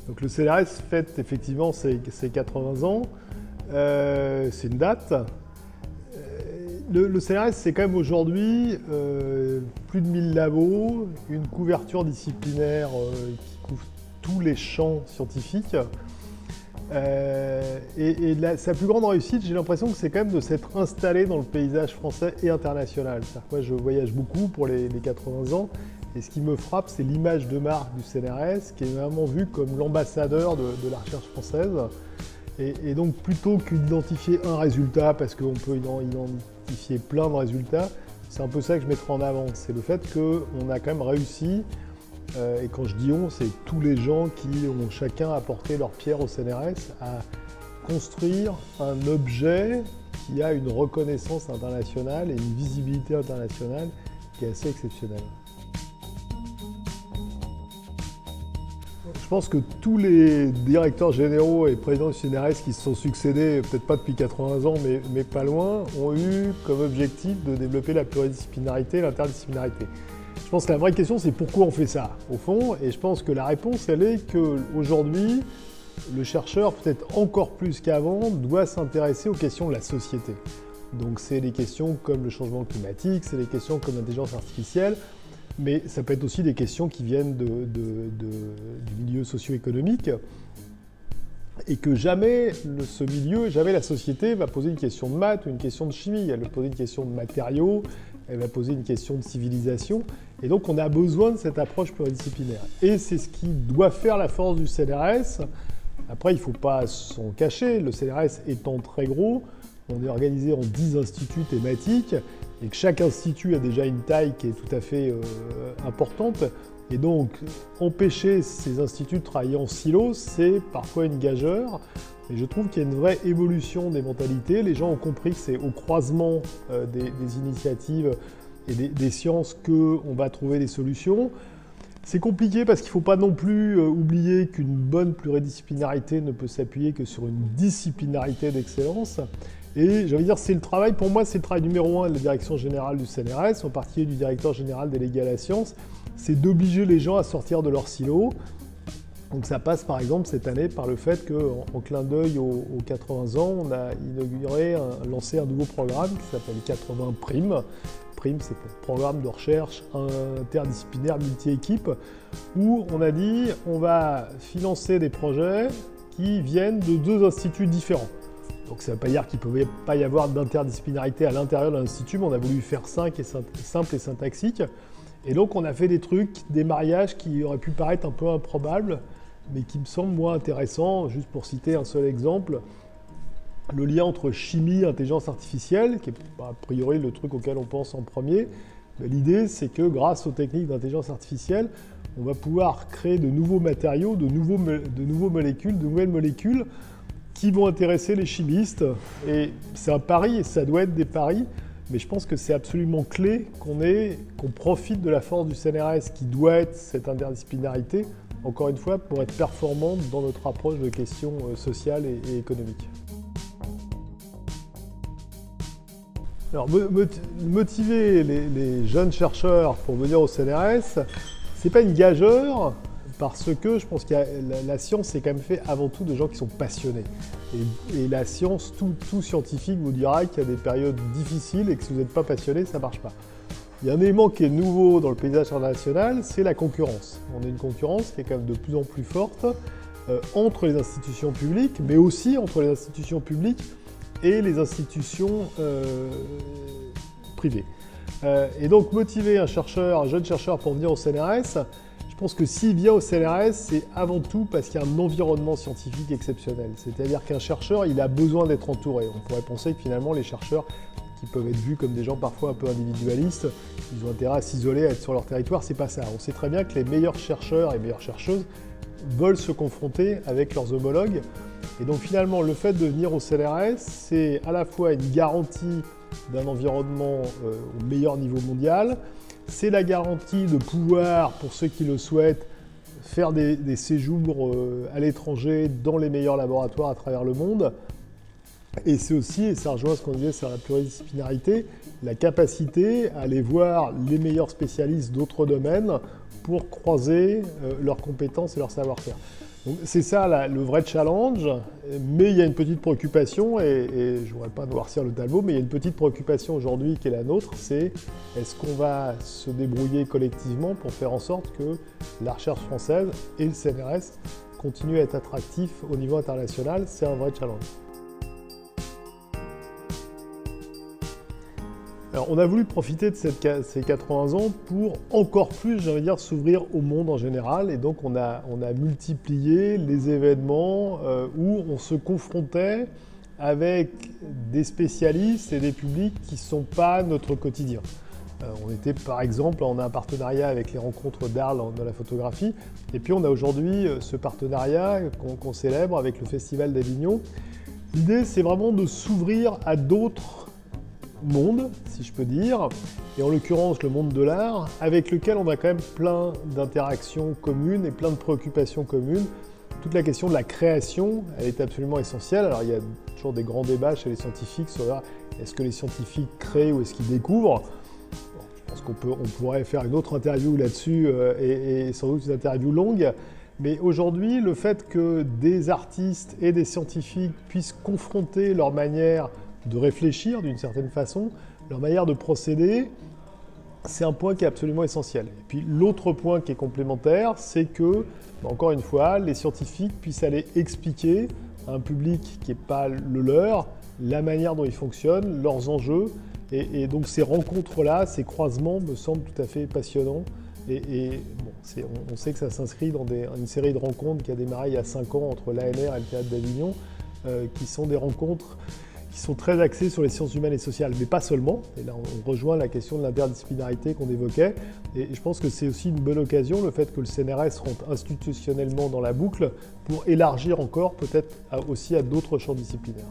Donc le CNRS fête effectivement ses 80 ans. C'est une date. Le CNRS, c'est quand même aujourd'hui plus de 1000 labos, une couverture disciplinaire qui couvre tous les champs scientifiques. Sa plus grande réussite, j'ai l'impression que c'est quand même de s'être installé dans le paysage français et international. C'est-à-dire que moi, je voyage beaucoup pour les 80 ans. Et ce qui me frappe, c'est l'image de marque du CNRS, qui est vraiment vue comme l'ambassadeur de la recherche française. Et donc, plutôt que d'identifier un résultat, parce qu'on peut identifier plein de résultats, c'est un peu ça que je mettrai en avant. C'est le fait qu'on a quand même réussi, et quand je dis on, c'est tous les gens qui ont chacun apporté leur pierre au CNRS, à construire un objet qui a une reconnaissance internationale et une visibilité internationale qui est assez exceptionnelle. Je pense que tous les directeurs généraux et présidents du CNRS qui se sont succédés, peut-être pas depuis 80 ans, mais pas loin, ont eu comme objectif de développer la pluridisciplinarité et l'interdisciplinarité. Je pense que la vraie question, c'est pourquoi on fait ça, au fond, et je pense que la réponse, elle est qu'aujourd'hui, le chercheur, peut-être encore plus qu'avant, doit s'intéresser aux questions de la société. Donc c'est des questions comme le changement climatique, c'est des questions comme l'intelligence artificielle, mais ça peut être aussi des questions qui viennent du milieu socio-économique, et que jamais ce milieu, jamais la société va poser une question de maths ou une question de chimie. Elle va poser une question de matériaux, elle va poser une question de civilisation, et donc on a besoin de cette approche pluridisciplinaire. Et c'est ce qui doit faire la force du CNRS. Après, il ne faut pas s'en cacher, le CNRS étant très gros, on est organisé en 10 instituts thématiques, et que chaque institut a déjà une taille qui est tout à fait importante. Et donc, empêcher ces instituts de travailler en silo, c'est parfois une gageure. Et je trouve qu'il y a une vraie évolution des mentalités. Les gens ont compris que c'est au croisement des initiatives et des sciences qu'on va trouver des solutions. C'est compliqué parce qu'il ne faut pas non plus oublier qu'une bonne pluridisciplinarité ne peut s'appuyer que sur une disciplinarité d'excellence. Et j'ai envie de dire, c'est le travail, pour moi, c'est le travail numéro 1 de la direction générale du CNRS, en particulier du directeur général délégué à la science, c'est d'obliger les gens à sortir de leur silo. Donc ça passe par exemple cette année par le fait qu'en clin d'œil aux 80 ans, on a lancé un nouveau programme qui s'appelle 80 Prime. Prime, c'est pour programme de recherche interdisciplinaire multi-équipe, où on a dit on va financer des projets qui viennent de 2 instituts différents. Donc ça ne veut pas dire qu'il ne pouvait pas y avoir d'interdisciplinarité à l'intérieur de l'institut, mais on a voulu faire simple et syntaxique. Et donc on a fait des trucs, des mariages qui auraient pu paraître un peu improbables, mais qui me semblent moins intéressants. Juste pour citer un seul exemple, le lien entre chimie et intelligence artificielle, qui est a priori le truc auquel on pense en premier. L'idée, c'est que grâce aux techniques d'intelligence artificielle, on va pouvoir créer de nouveaux matériaux, de nouvelles molécules, qui vont intéresser les chimistes. Et c'est un pari, et ça doit être des paris, mais je pense que c'est absolument clé qu'on profite de la force du CNRS, qui doit être cette interdisciplinarité, encore une fois, pour être performante dans notre approche de questions sociales et économiques. Alors, motiver les jeunes chercheurs pour venir au CNRS, c'est pas une gageure, parce que je pense que la science est quand même fait avant tout de gens qui sont passionnés. Et la science, tout scientifique vous dira qu'il y a des périodes difficiles et que si vous n'êtes pas passionné, ça ne marche pas. Il y a un élément qui est nouveau dans le paysage international, c'est la concurrence. On a une concurrence qui est quand même de plus en plus forte entre les institutions publiques, mais aussi entre les institutions publiques et les institutions privées. Et donc motiver un jeune chercheur pour venir au CNRS, je pense que s'il vient au CNRS, c'est avant tout parce qu'il y a un environnement scientifique exceptionnel. C'est-à-dire qu'un chercheur, il a besoin d'être entouré. On pourrait penser que finalement, les chercheurs, qui peuvent être vus comme des gens parfois un peu individualistes, ils ont intérêt à s'isoler, à être sur leur territoire, c'est pas ça. On sait très bien que les meilleurs chercheurs et meilleures chercheuses veulent se confronter avec leurs homologues. Et donc finalement, le fait de venir au CNRS, c'est à la fois une garantie d'un environnement au meilleur niveau mondial, c'est la garantie de pouvoir, pour ceux qui le souhaitent, faire des séjours à l'étranger dans les meilleurs laboratoires à travers le monde. Et c'est aussi, et ça rejoint ce qu'on disait sur la pluridisciplinarité, la capacité à aller voir les meilleurs spécialistes d'autres domaines pour croiser leurs compétences et leur savoir-faire. C'est ça le vrai challenge, mais il y a une petite préoccupation, et je ne voudrais pas noircir le tableau, mais il y a une petite préoccupation aujourd'hui qui est la nôtre, c'est est-ce qu'on va se débrouiller collectivement pour faire en sorte que la recherche française et le CNRS continuent à être attractifs au niveau international. C'est un vrai challenge. Alors, on a voulu profiter de ces 80 ans pour encore plus, j'ai envie de dire, s'ouvrir au monde en général. Et donc, on a multiplié les événements où on se confrontait avec des spécialistes et des publics qui ne sont pas notre quotidien. On était, par exemple, on a un partenariat avec les rencontres d'Arles dans la photographie. Et puis, on a aujourd'hui ce partenariat qu'on célèbre avec le Festival d'Avignon. L'idée, c'est vraiment de s'ouvrir à d'autres monde, si je peux dire, et en l'occurrence le monde de l'art, avec lequel on a quand même plein d'interactions communes et plein de préoccupations communes. Toute la question de la création, elle est absolument essentielle. Alors il y a toujours des grands débats chez les scientifiques sur est-ce que les scientifiques créent ou est-ce qu'ils découvrent. Bon, je pense qu'on pourrait faire une autre interview là-dessus et sans doute une interview longue. Mais aujourd'hui, le fait que des artistes et des scientifiques puissent confronter leur manière de réfléchir d'une certaine façon, leur manière de procéder, c'est un point qui est absolument essentiel. Et puis l'autre point qui est complémentaire, c'est que, encore une fois, les scientifiques puissent aller expliquer à un public qui n'est pas le leur, la manière dont ils fonctionnent, leurs enjeux. Et donc ces rencontres-là, ces croisements me semblent tout à fait passionnants. Bon, on sait que ça s'inscrit dans une série de rencontres qui a démarré il y a 5 ans entre l'ANR et le Théâtre d'Avignon, qui sont des rencontres qui sont très axés sur les sciences humaines et sociales, mais pas seulement. Et là, on rejoint la question de l'interdisciplinarité qu'on évoquait. Et je pense que c'est aussi une bonne occasion, le fait que le CNRS rentre institutionnellement dans la boucle, pour élargir encore peut-être aussi à d'autres champs disciplinaires.